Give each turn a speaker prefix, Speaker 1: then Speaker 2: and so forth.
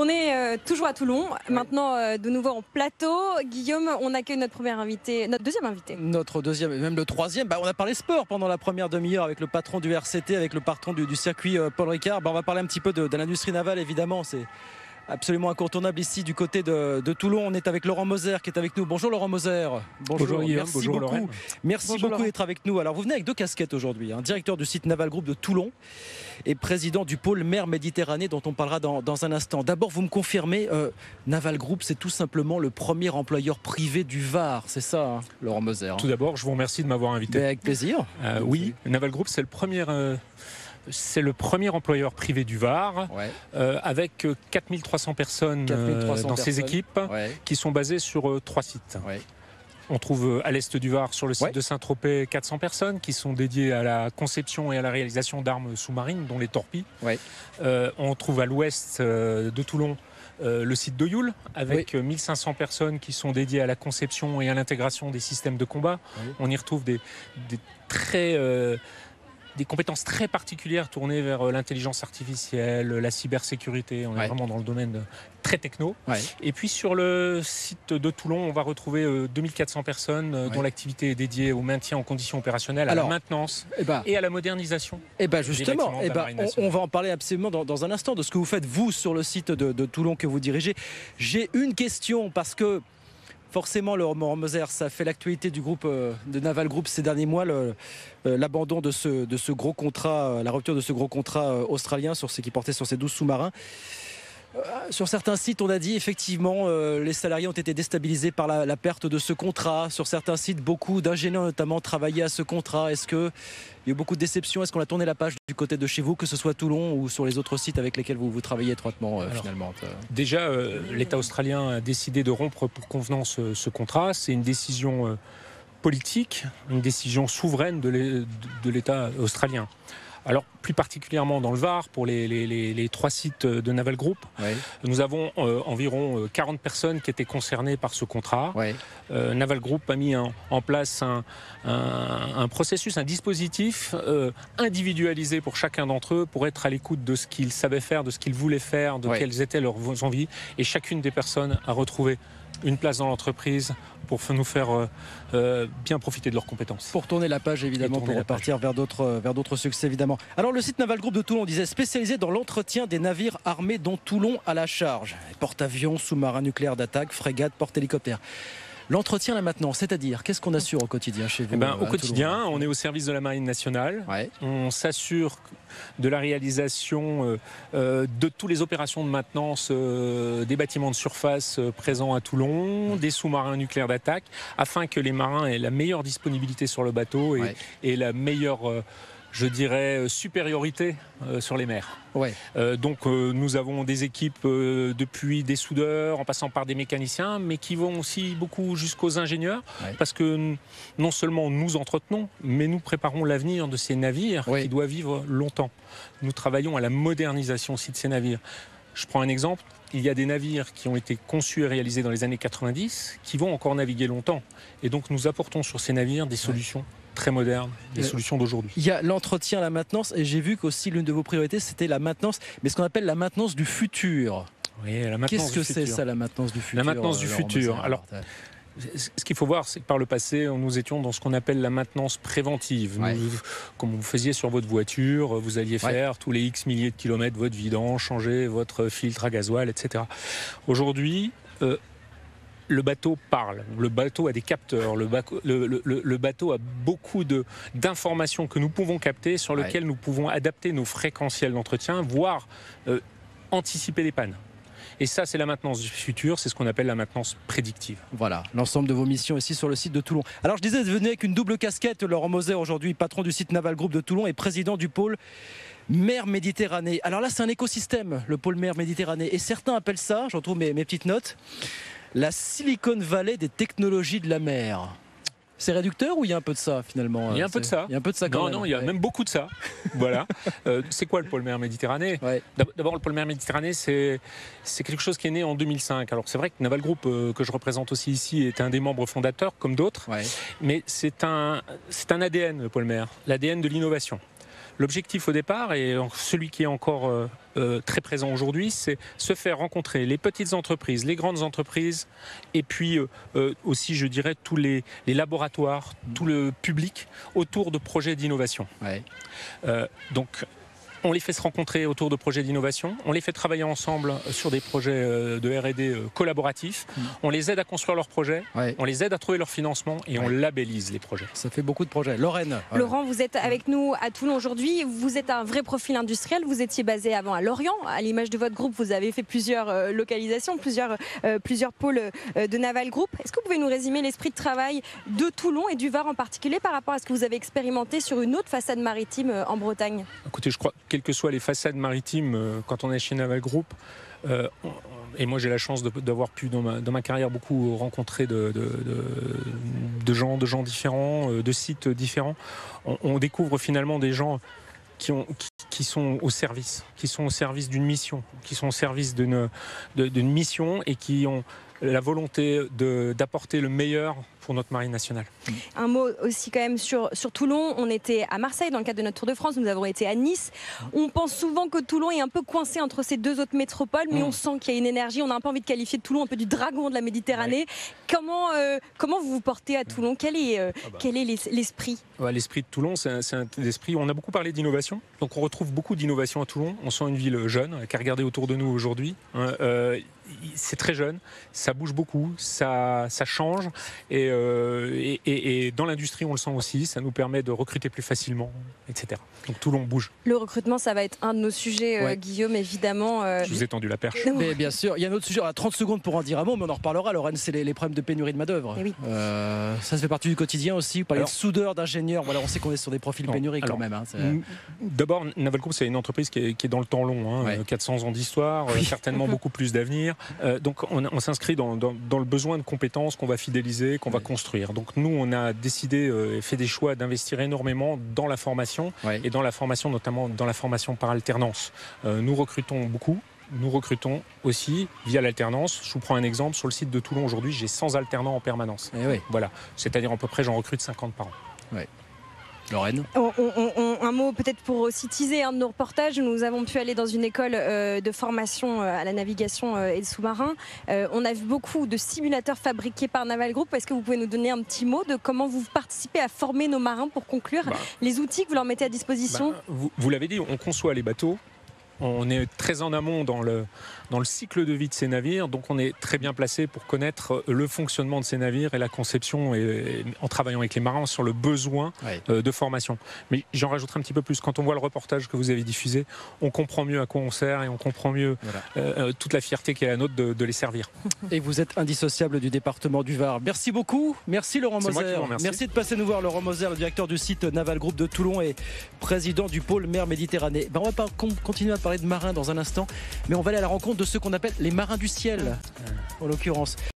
Speaker 1: On est toujours à Toulon, maintenant de nouveau en plateau. Guillaume, on accueille notre deuxième invité.
Speaker 2: Notre deuxième, et même le troisième. On a parlé sport pendant la première demi-heure avec le patron du RCT, avec le patron du circuit Paul Ricard. On va parler un petit peu de l'industrie navale, évidemment. C'est absolument incontournable ici du côté de Toulon. On est avec Laurent Moser qui est avec nous. Bonjour Laurent Moser.
Speaker 3: Bonjour Guillaume,
Speaker 2: merci
Speaker 3: bonjour
Speaker 2: beaucoup.
Speaker 3: Lorraine.
Speaker 2: Merci beaucoup d'être avec nous. Alors vous venez avec deux casquettes aujourd'hui, directeur du site Naval Group de Toulon et président du pôle mer Méditerranée dont on parlera dans un instant. D'abord vous me confirmez, Naval Group c'est tout simplement le premier employeur privé du Var, c'est ça Laurent Moser?
Speaker 3: Tout d'abord je vous remercie de m'avoir invité.
Speaker 2: Avec plaisir.
Speaker 3: Oui, Naval Group c'est le premier employeur privé du Var, avec 4300 personnes dans ses équipes qui sont basées sur 3 sites. On trouve à l'est du Var, sur le site de Saint-Tropez, 400 personnes qui sont dédiées à la conception et à la réalisation d'armes sous-marines, dont les torpilles. On trouve à l'ouest de Toulon le site de Youl, avec 1500 personnes qui sont dédiées à la conception et à l'intégration des systèmes de combat. On y retrouve des compétences très particulières tournées vers l'intelligence artificielle, la cybersécurité. On est vraiment dans le domaine très techno. Et puis sur le site de Toulon, on va retrouver 2400 personnes dont l'activité est dédiée au maintien en conditions opérationnelles, à la maintenance et à la modernisation.
Speaker 2: Justement, on va en parler absolument dans un instant de ce que vous faites vous sur le site de Toulon que vous dirigez. J'ai une question parce que forcément, Laurent Moser, ça fait l'actualité du groupe de Naval Group ces derniers mois, l'abandon de ce gros contrat, la rupture de ce gros contrat australien qui portait sur ces 12 sous-marins. Sur certains sites, on a dit effectivement les salariés ont été déstabilisés par la perte de ce contrat. Sur certains sites, beaucoup d'ingénieurs notamment travaillaient à ce contrat. Est-ce qu'il y a eu beaucoup de déceptions? Est-ce qu'on a tourné la page du côté de chez vous, que ce soit Toulon ou sur les autres sites avec lesquels vous travaillez étroitement finalement?
Speaker 3: Déjà, l'État australien a décidé de rompre pour convenance ce contrat. C'est une décision politique, une décision souveraine de l'État australien. Alors, plus particulièrement dans le Var, pour les 3 sites de Naval Group, nous avons environ 40 personnes qui étaient concernées par ce contrat. Naval Group a mis en place un processus, un dispositif individualisé pour chacun d'entre eux, pour être à l'écoute de ce qu'ils savaient faire, de ce qu'ils voulaient faire, de quelles étaient leurs envies. Et chacune des personnes a retrouvé une place dans l'entreprise pour nous faire bien profiter de leurs compétences. Pour
Speaker 2: tourner la page évidemment, pour repartir vers d'autres succès évidemment. Alors le site Naval Group de Toulon, on disait spécialisé dans l'entretien des navires armés dont Toulon a la charge. Porte-avions, sous-marins nucléaires d'attaque, frégates, porte-hélicoptères. L'entretien, la maintenance, c'est-à-dire, qu'est-ce qu'on assure au quotidien chez vous?
Speaker 3: Au quotidien, on est au service de la Marine nationale. On s'assure de la réalisation de toutes les opérations de maintenance des bâtiments de surface présents à Toulon, des sous-marins nucléaires d'attaque, afin que les marins aient la meilleure disponibilité sur le bateau et la meilleure supériorité sur les mers. Donc nous avons des équipes depuis des soudeurs en passant par des mécaniciens, mais qui vont aussi beaucoup jusqu'aux ingénieurs, parce que non seulement nous entretenons, mais nous préparons l'avenir de ces navires qui doivent vivre longtemps. Nous travaillons à la modernisation aussi de ces navires. Je prends un exemple, il y a des navires qui ont été conçus et réalisés dans les années 90 qui vont encore naviguer longtemps. Et donc nous apportons sur ces navires des solutions très modernes, des solutions d'aujourd'hui.
Speaker 2: Il y a l'entretien, la maintenance, et j'ai vu qu'aussi l'une de vos priorités c'était la maintenance, mais ce qu'on appelle la maintenance du futur. Qu'est-ce que c'est ça, la maintenance du futur?
Speaker 3: La maintenance du futur. Alors, ce qu'il faut voir, c'est que par le passé, nous étions dans ce qu'on appelle la maintenance préventive. Comme vous faisiez sur votre voiture, vous alliez faire tous les X milliers de kilomètres votre vidange, changer votre filtre à gasoil, etc. Aujourd'hui, le bateau parle, le bateau a des capteurs, le bateau a beaucoup d'informations que nous pouvons capter, sur lesquelles nous pouvons adapter nos fréquentiels d'entretien, voire anticiper les pannes. Et ça, c'est la maintenance du futur, c'est ce qu'on appelle la maintenance prédictive.
Speaker 2: Voilà, l'ensemble de vos missions ici sur le site de Toulon. Alors je disais, vous venez avec une double casquette, Laurent Moser, aujourd'hui patron du site Naval Group de Toulon et président du pôle mer Méditerranée. Alors là, c'est un écosystème, le pôle mer Méditerranée. Et certains appellent ça, j'en trouve mes petites notes, la Silicon Valley des technologies de la mer. C'est réducteur ou il y a un peu de ça finalement?
Speaker 3: Il y a un peu de ça.
Speaker 2: Il y a un peu de ça quand même.
Speaker 3: Non, il y a même beaucoup de ça. Voilà. C'est quoi le pôle mer Méditerranée? D'abord, le pôle mer Méditerranée, c'est quelque chose qui est né en 2005. Alors c'est vrai que Naval Group, que je représente aussi ici, est un des membres fondateurs, comme d'autres. Mais c'est un ADN, le pôle mer, l'ADN de l'innovation. L'objectif au départ, et celui qui est encore très présent aujourd'hui, c'est se faire rencontrer les petites entreprises, les grandes entreprises, et puis aussi, je dirais, tous les laboratoires, tout le public autour de projets d'innovation.
Speaker 2: Ouais.
Speaker 3: Donc, on les fait se rencontrer autour de projets d'innovation, on les fait travailler ensemble sur des projets de R&D collaboratifs, on les aide à construire leurs projets, on les aide à trouver leur financement et on labellise les projets.
Speaker 2: Ça fait beaucoup de projets. Lorraine.
Speaker 1: Laurent, vous êtes avec nous à Toulon aujourd'hui. Vous êtes un vrai profil industriel. Vous étiez basé avant à Lorient. À l'image de votre groupe, vous avez fait plusieurs localisations, plusieurs pôles de Naval Group. Est-ce que vous pouvez nous résumer l'esprit de travail de Toulon et du Var en particulier par rapport à ce que vous avez expérimenté sur une autre façade maritime en Bretagne?
Speaker 3: Écoutez, je crois, quelles que soient les façades maritimes, quand on est chez Naval Group, et moi j'ai la chance d'avoir pu dans ma carrière beaucoup rencontrer de gens différents, de sites différents, on découvre finalement des gens qui sont au service d'une mission, qui sont au service d'une mission et qui ont la volonté d'apporter le meilleur pour notre marine nationale.
Speaker 1: Un mot aussi quand même sur Toulon. On était à Marseille dans le cadre de notre Tour de France, nous avons été à Nice. On pense souvent que Toulon est un peu coincé entre ces deux autres métropoles, mais on sent qu'il y a une énergie. On a un peu envie de qualifier Toulon un peu du dragon de la Méditerranée. Ouais. Comment vous vous portez à Toulon? Quel est l'esprit?
Speaker 3: L'esprit de Toulon, c'est un esprit. On a beaucoup parlé d'innovation, donc on retrouve beaucoup d'innovation à Toulon. On sent une ville jeune, qu'à regarder autour de nous aujourd'hui. C'est très jeune, ça bouge beaucoup, ça change et dans l'industrie on le sent aussi, ça nous permet de recruter plus facilement, etc. Donc Toulon bouge.
Speaker 1: Le recrutement, ça va être un de nos sujets, Guillaume, évidemment.
Speaker 3: Je vous ai tendu la perche.
Speaker 2: Mais bien sûr, il y a un autre sujet, on a 30 secondes pour en dire un mot, mais on en reparlera. Lorraine, c'est les problèmes de pénurie de main-d'œuvre.
Speaker 1: Oui.
Speaker 2: Ça fait partie du quotidien aussi. Vous parlez de soudeurs, d'ingénieurs, voilà, on sait qu'on est sur des profils pénuriques quand même.
Speaker 3: D'abord, Naval Group, c'est une entreprise qui est dans le temps long, 400 ans d'histoire, certainement beaucoup plus d'avenir. Donc on s'inscrit dans le besoin de compétences qu'on va fidéliser, qu'on va construire. Donc nous, on a décidé et fait des choix d'investir énormément dans la formation et dans la formation, notamment dans la formation par alternance. Nous recrutons beaucoup. Nous recrutons aussi via l'alternance. Je vous prends un exemple. Sur le site de Toulon aujourd'hui, j'ai 100 alternants en permanence. Voilà. C'est-à-dire à peu près, j'en recrute 50 par an.
Speaker 2: Lorraine.
Speaker 1: Un mot peut-être pour aussi teaser un de nos reportages. Nous avons pu aller dans une école de formation à la navigation et de sous-marins. On a vu beaucoup de simulateurs fabriqués par Naval Group. Est-ce que vous pouvez nous donner un petit mot de comment vous participez à former nos marins pour conclure les outils que vous leur mettez à disposition?
Speaker 3: Vous l'avez dit, on conçoit les bateaux. On est très en amont dans le cycle de vie de ces navires, donc on est très bien placé pour connaître le fonctionnement de ces navires et la conception, et en travaillant avec les marins sur le besoin de formation. Mais j'en rajouterai un petit peu plus. Quand on voit le reportage que vous avez diffusé, on comprend mieux à quoi on sert et on comprend mieux toute la fierté qui est la nôtre de les servir. Et
Speaker 2: vous êtes indissociable du département du Var. Merci beaucoup. Merci Laurent Moser. Merci de passer nous voir. Laurent Moser, le directeur du site Naval Group de Toulon et président du pôle mer Méditerranée. On va continuer à parler de marins dans un instant, mais on va aller à la rencontre de ceux qu'on appelle les marins du ciel, en l'occurrence.